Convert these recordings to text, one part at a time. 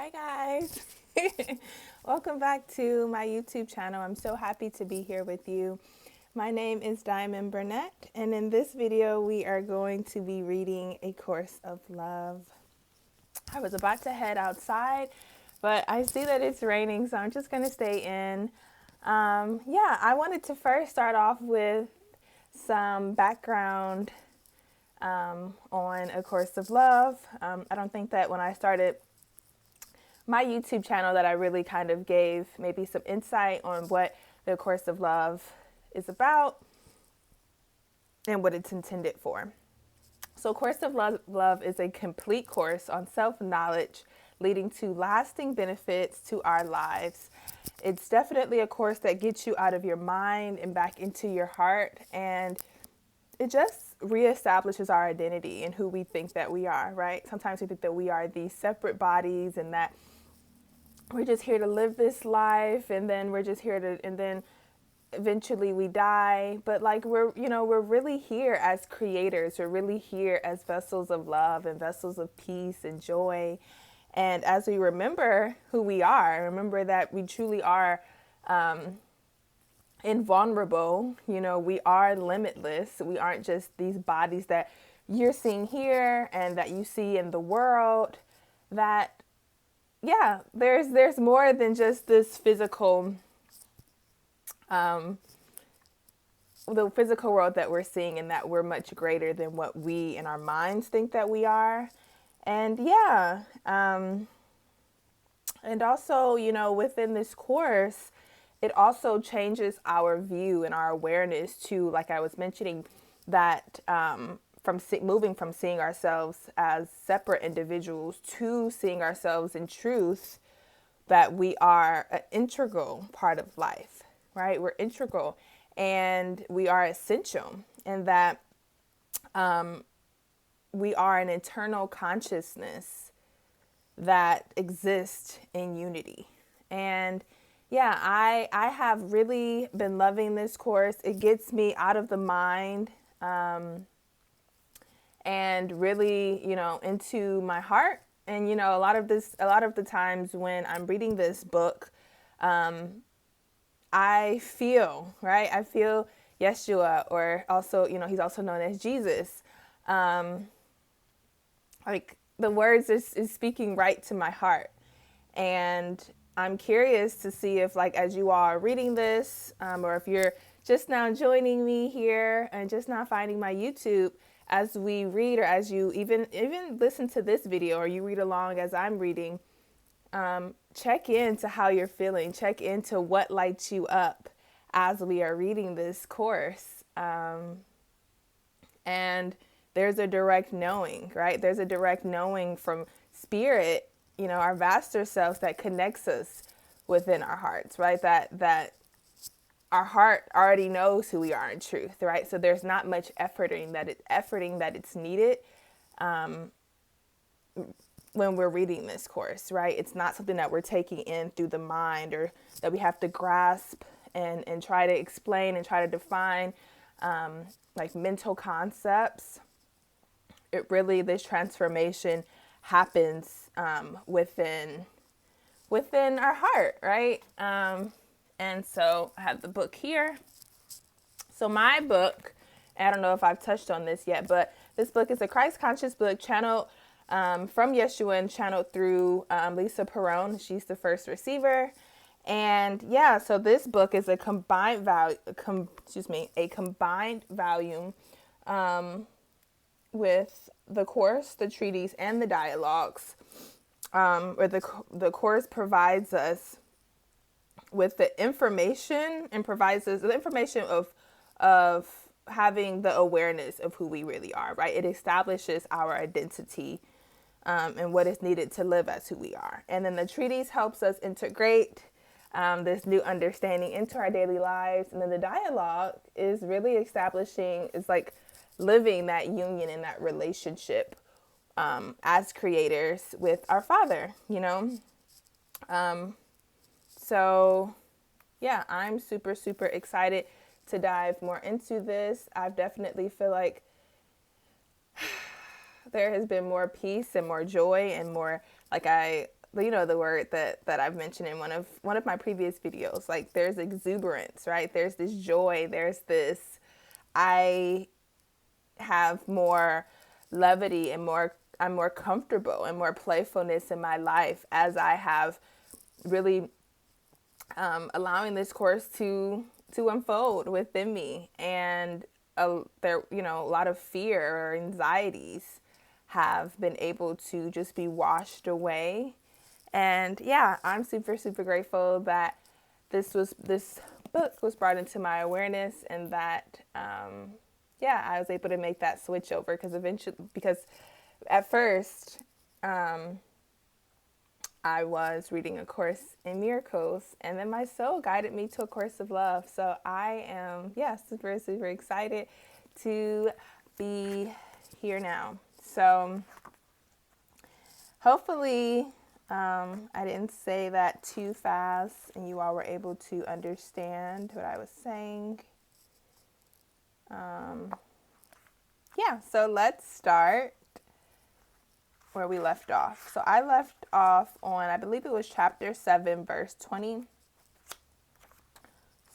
Hi guys. Welcome back to my YouTube channel. I'm so happy to be here with you. My name is Diamond Burnett, and in this video we are going to be reading A Course of Love. I was about to head outside, but I see that it's raining, so I'm just going to stay in. I wanted to first start off with some background on A Course of Love. I don't think that when I started my YouTube channel that I really kind of gave maybe some insight on what the Course of Love is about and what it's intended for. So Course of Love is a complete course on self-knowledge leading to lasting benefits to our lives. It's definitely a course that gets you out of your mind and back into your heart, and it just reestablishes our identity and who we think that we are, right? Sometimes we think that we are these separate bodies and that we're just here to live this life, and then we're just here to, and then eventually we die. But like we're really here as creators. We're really here as vessels of love and vessels of peace and joy. And as we remember who we are, remember that we truly are invulnerable. We are limitless. We aren't just these bodies that you're seeing here and that you see in the world. That there's more than just this physical, the physical world that we're seeing, and that we're much greater than what we in our minds think that we are. And and also, within this course, it also changes our view and our awareness to, like I was mentioning, that moving from seeing ourselves as separate individuals to seeing ourselves in truth, that we are an integral part of life, right? We're integral and we are essential, and that we are an internal consciousness that exists in unity. And I have really been loving this course. It gets me out of the mind and really, into my heart. And, a lot of the times when I'm reading this book, I feel, right? I feel Yeshua, or also, he's also known as Jesus. Like the words is speaking right to my heart. And I'm curious to see if, like, as you all are reading this, or if you're just now joining me here and just now finding my YouTube, as we read, or as you even listen to this video, or you read along as I'm reading, check into how you're feeling. Check into what lights you up as we are reading this course. And there's a direct knowing, right? There's a direct knowing from spirit, our vaster selves, that connects us within our hearts, right? That our heart already knows who we are in truth, right? So there's not much efforting that it's needed when we're reading this course, right? It's not something that we're taking in through the mind, or that we have to grasp and try to explain and try to define like mental concepts. It really, this transformation happens within our heart, right? And so I have the book here. So my book, I don't know if I've touched on this yet, but this book is a Christ conscious book channeled from Yeshua and channeled through Lisa Perone. She's the first receiver. And so this book is a combined volume with the course, the treatise, and the dialogues, where the course provides us with the information, and provides us the information of having the awareness of who we really are, right? It establishes our identity and what is needed to live as who we are. And then the treatise helps us integrate this new understanding into our daily lives. And then the dialogue is really establishing, is like living that union and that relationship as creators with our Father, So I'm super, super excited to dive more into this. I definitely feel like there has been more peace and more joy and more, like, I the word that I've mentioned in one of my previous videos. Like there's exuberance, right? There's this joy. There's this, I have more levity and I'm more comfortable and more playfulness in my life as I have really allowing this course to unfold within me. And a lot of fear or anxieties have been able to just be washed away. And yeah, I'm super, super grateful that this book was brought into my awareness, and that I was able to make that switch over, because at first I was reading A Course in Miracles, and then my soul guided me to A Course of Love. So I am, super, super excited to be here now. So hopefully I didn't say that too fast and you all were able to understand what I was saying. So let's start where we left off. So I left off on, I believe it was chapter 7, verse 20.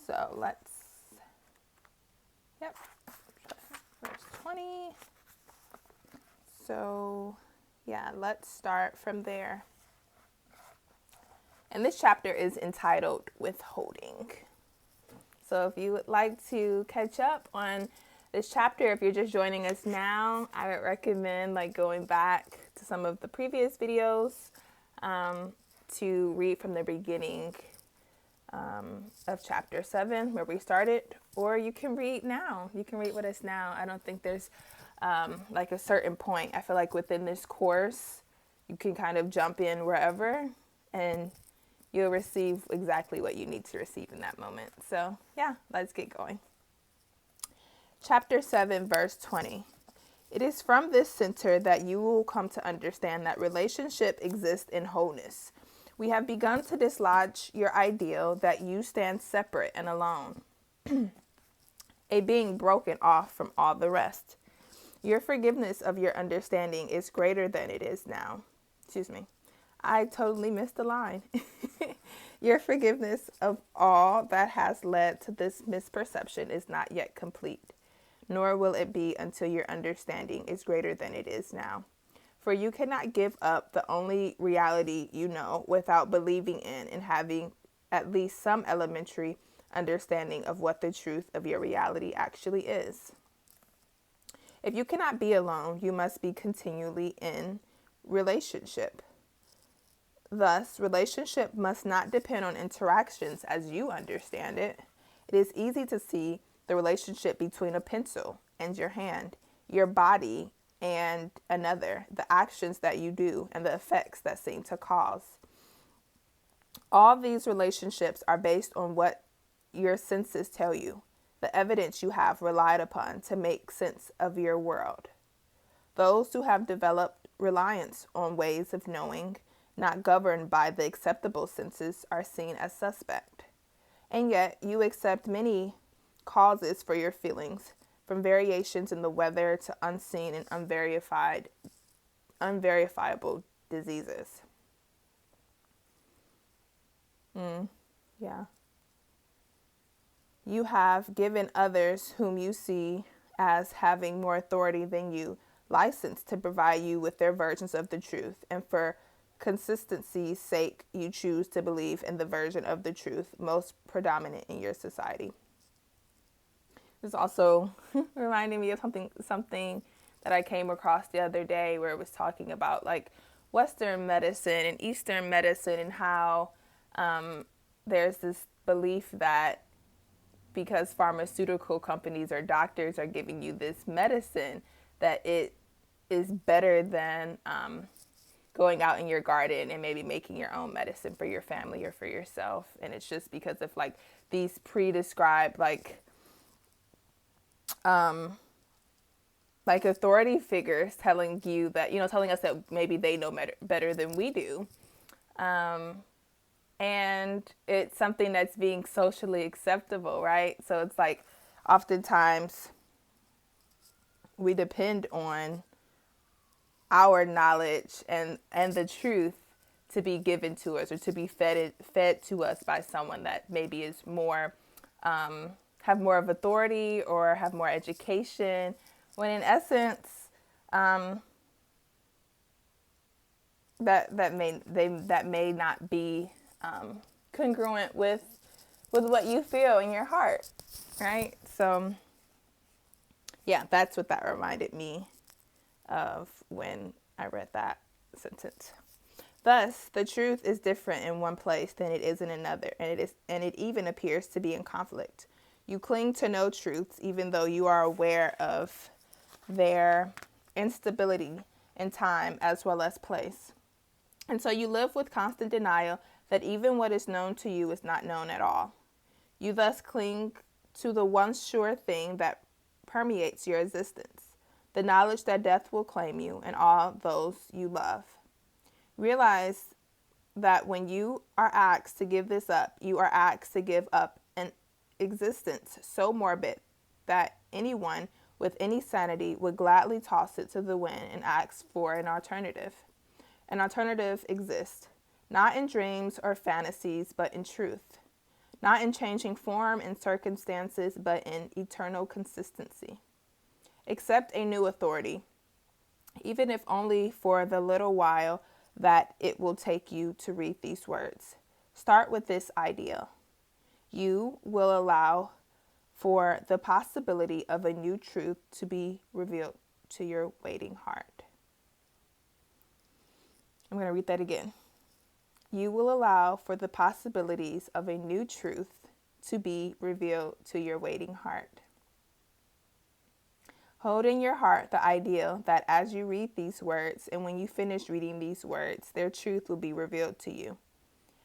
So verse 20. So let's start from there. And this chapter is entitled Withholding. So if you would like to catch up on this chapter, if you're just joining us now, I would recommend going back to some of the previous videos to read from the beginning of chapter 7 where we started, or you can read now. You can read with us now. I don't think there's a certain point. I feel like within this course, you can kind of jump in wherever and you'll receive exactly what you need to receive in that moment. So let's get going. Chapter 7, verse 20. It is from this center that you will come to understand that relationship exists in wholeness. We have begun to dislodge your ideal that you stand separate and alone, a being broken off from all the rest. Your forgiveness of your understanding is greater than it is now. Excuse me. I totally missed the line. Your forgiveness of all that has led to this misperception is not yet complete, nor will it be until your understanding is greater than it is now. For you cannot give up the only reality you know without believing in and having at least some elementary understanding of what the truth of your reality actually is. If you cannot be alone, you must be continually in relationship. Thus, relationship must not depend on interactions as you understand it. It is easy to see the relationship between a pencil and your hand, your body and another, the actions that you do, and the effects that seem to cause. All these relationships are based on what your senses tell you, the evidence you have relied upon to make sense of your world. Those who have developed reliance on ways of knowing, not governed by the acceptable senses, are seen as suspect. And yet you accept many causes for your feelings, from variations in the weather to unseen and unverifiable diseases. You have given others whom you see as having more authority than you license to provide you with their versions of the truth, and for consistency's sake, you choose to believe in the version of the truth most predominant in your society. This also reminding me of something that I came across the other day, where it was talking about Western medicine and Eastern medicine, and how there's this belief that because pharmaceutical companies or doctors are giving you this medicine, that it is better than going out in your garden and maybe making your own medicine for your family or for yourself. And it's just because of these pre-described authority figures telling you that, telling us that maybe they know better than we do. And it's something that's being socially acceptable, right? So it's oftentimes we depend on our knowledge and the truth to be given to us, or to be fed to us by someone that maybe is more, have more of authority or have more education, when in essence, that may not be congruent with what you feel in your heart, right? So yeah, that's what that reminded me of when I read that sentence. Thus, the truth is different in one place than it is in another, and it even appears to be in conflict. You cling to no truths, even though you are aware of their instability in time as well as place. And so you live with constant denial that even what is known to you is not known at all. You thus cling to the one sure thing that permeates your existence, the knowledge that death will claim you and all those you love. Realize that when you are asked to give this up, you are asked to give up an existence so morbid that anyone with any sanity would gladly toss it to the wind and ask for an alternative. An alternative exists, not in dreams or fantasies, but in truth. Not in changing form and circumstances, but in eternal consistency. Accept a new authority, even if only for the little while that it will take you to read these words. Start with this idea. You will allow for the possibility of a new truth to be revealed to your waiting heart. I'm going to read that again. You will allow for the possibilities of a new truth to be revealed to your waiting heart. Hold in your heart the idea that as you read these words, and when you finish reading these words, their truth will be revealed to you.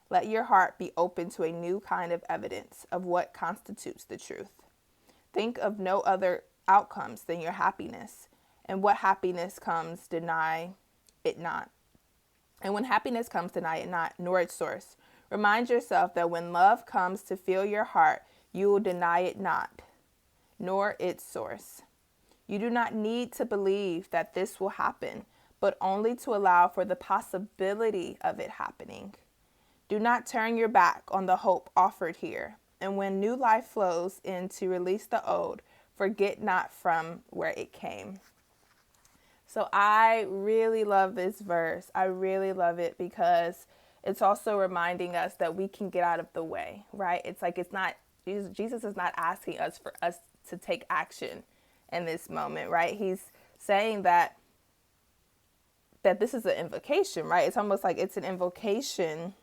Let your heart be open to a new kind of evidence of what constitutes the truth. Think of no other outcomes than your happiness, and what happiness comes, deny it not. And when happiness comes, deny it not, nor its source. Remind yourself that when love comes to fill your heart, you will deny it not, nor its source. You do not need to believe that this will happen, but only to allow for the possibility of it happening. Do not turn your back on the hope offered here. And when new life flows in to release the old, forget not from where it came. So I really love this verse. I really love it because it's also reminding us that we can get out of the way, right? It's like Jesus is not asking us for us to take action in this moment, right? He's saying that this is an invocation, right? It's almost like it's an invocation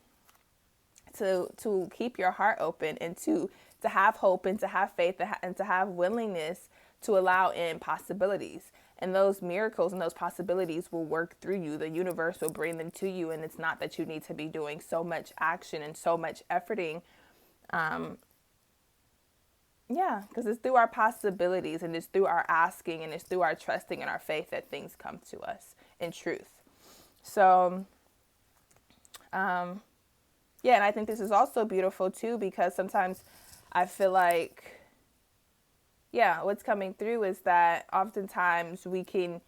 to keep your heart open and to have hope and to have faith and to have willingness to allow in possibilities. And those miracles and those possibilities will work through you. The universe will bring them to you. And it's not that you need to be doing so much action and so much efforting. Because it's through our possibilities and it's through our asking and it's through our trusting and our faith that things come to us in truth. So, and I think this is also beautiful too, because sometimes I feel like, what's coming through is that oftentimes we can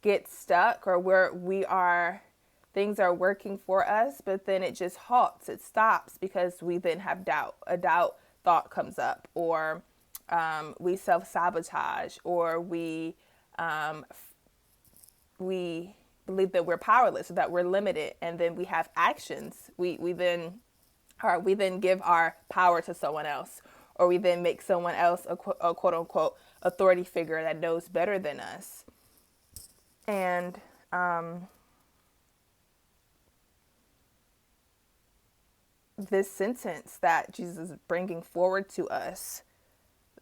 get stuck or things are working for us, but then it just halts, it stops because we then have doubt. A doubt thought comes up, or we self-sabotage, or we believe that we're powerless, or that we're limited, and then we have actions. We then give our power to someone else, or we then make someone else a quote unquote authority figure that knows better than us. And this sentence that Jesus is bringing forward to us,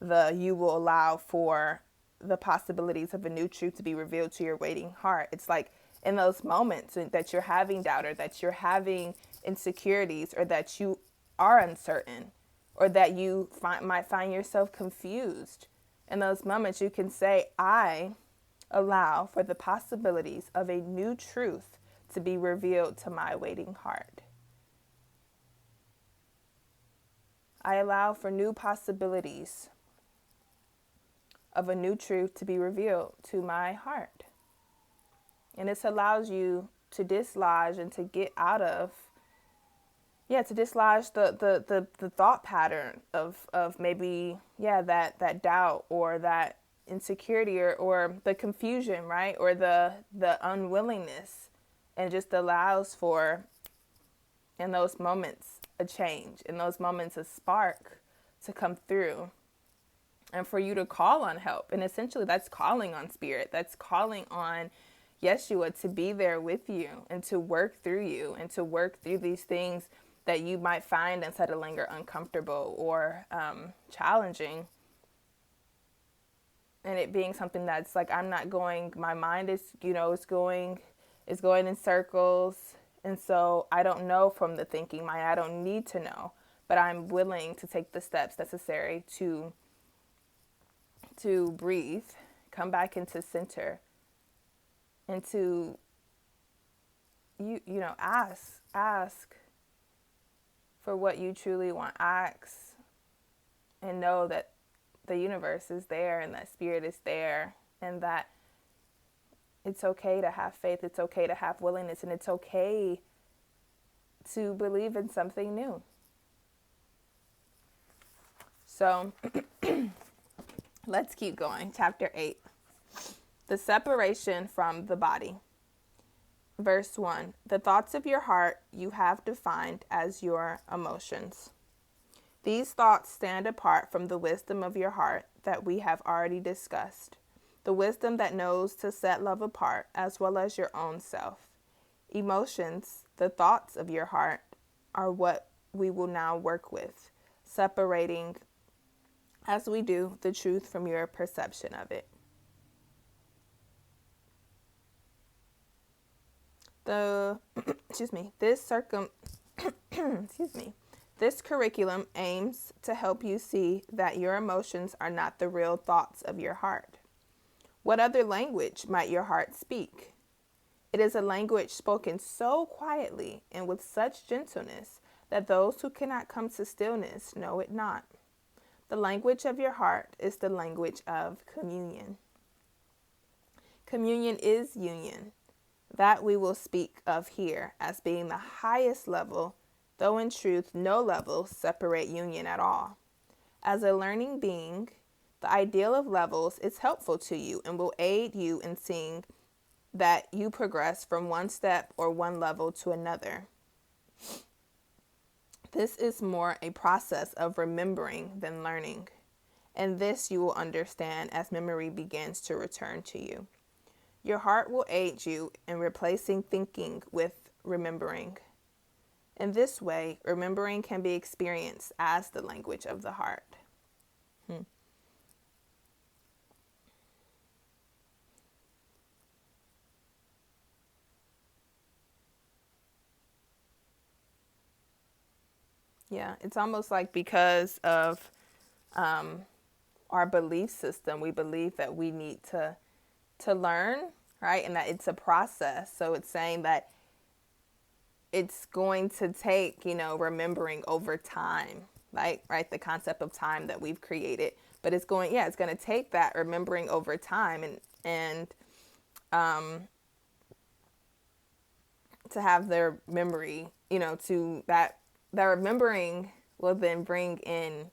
you will allow for the possibilities of a new truth to be revealed to your waiting heart. It's like in those moments that you're having doubt, or that you're having insecurities, or that you are uncertain, or that you might find yourself confused. In those moments, you can say, I allow for the possibilities of a new truth to be revealed to my waiting heart. I allow for new possibilities of a new truth to be revealed to my heart. And this allows you dislodge and to get out of, to dislodge the thought pattern of maybe, that doubt or that insecurity or the confusion, right? Or the unwillingness, and just allows for, in those moments, a change, in those moments, a spark to come through, and for you to call on help. And essentially that's calling on spirit. That's calling on Yeshua to be there with you and to work through you and to work through these things that you might find unsettling or uncomfortable or challenging. And it being something that's like, my mind is, is going in circles. And so I don't know from the thinking mind. I don't need to know, but I'm willing to take the steps necessary to breathe, come back into center, and to ask for what you truly want. Ask and know that the universe is there and that spirit is there, and that it's okay to have faith, it's okay to have willingness, and it's okay to believe in something new. So let's keep going. Chapter 8. The separation from the body. Verse 1. The thoughts of your heart you have defined as your emotions. These thoughts stand apart from the wisdom of your heart that we have already discussed. The wisdom that knows to set love apart as well as your own self. Emotions, the thoughts of your heart, are what we will now work with, separating as we do the truth from your perception of it. This curriculum aims to help you see that your emotions are not the real thoughts of your heart. What other language might your heart speak? It is a language spoken so quietly and with such gentleness that those who cannot come to stillness know it not. The language of your heart is the language of communion. Communion is union. That we will speak of here as being the highest level, though in truth no levels separate union at all. As a learning being, the ideal of levels is helpful to you and will aid you in seeing that you progress from one step or one level to another. This is more a process of remembering than learning, and this you will understand as memory begins to return to you. Your heart will aid you in replacing thinking with remembering. In this way, remembering can be experienced as the language of the heart. Yeah, it's almost like because of our belief system, we believe that we need to learn, right? And that it's a process. So it's saying that it's going to take, remembering over time, right? The concept of time that we've created, but it's going to take that remembering over time and to have their memory, to that remembering will then bring in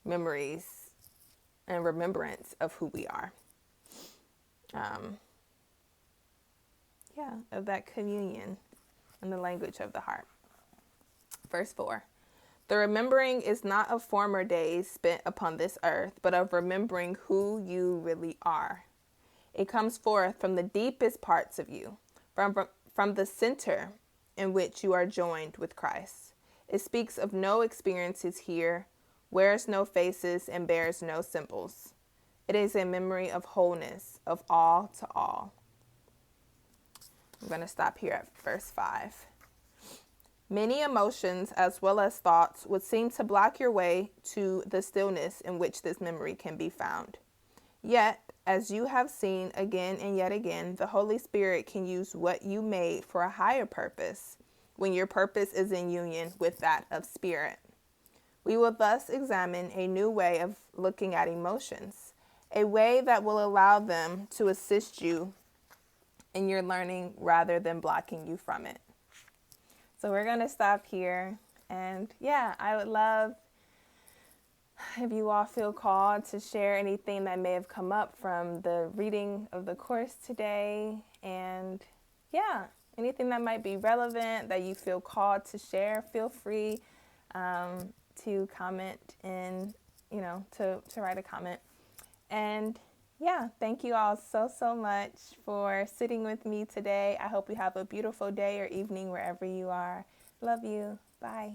memories and remembrance of who we are. Of that communion in the language of the heart. Verse 4. The remembering is not of former days spent upon this earth, but of remembering who you really are. It comes forth from the deepest parts of you, from the center in which you are joined with Christ. It speaks of no experiences here, wears no faces, and bears no symbols. It is a memory of wholeness, of all to all. I'm going to stop here at verse 5. Many emotions as well as thoughts would seem to block your way to the stillness in which this memory can be found. Yet, as you have seen again and yet again, the Holy Spirit can use what you made for a higher purpose when your purpose is in union with that of spirit. We will thus examine a new way of looking at emotions, a way that will allow them to assist you in your learning rather than blocking you from it. So we're going to stop here. And yeah, I would love if you all feel called to share anything that may have come up from the reading of the course today. And yeah, anything that might be relevant that you feel called to share, feel free to comment and, to write a comment. And yeah, thank you all so much for sitting with me today. I hope you have a beautiful day or evening wherever you are. Love you. Bye.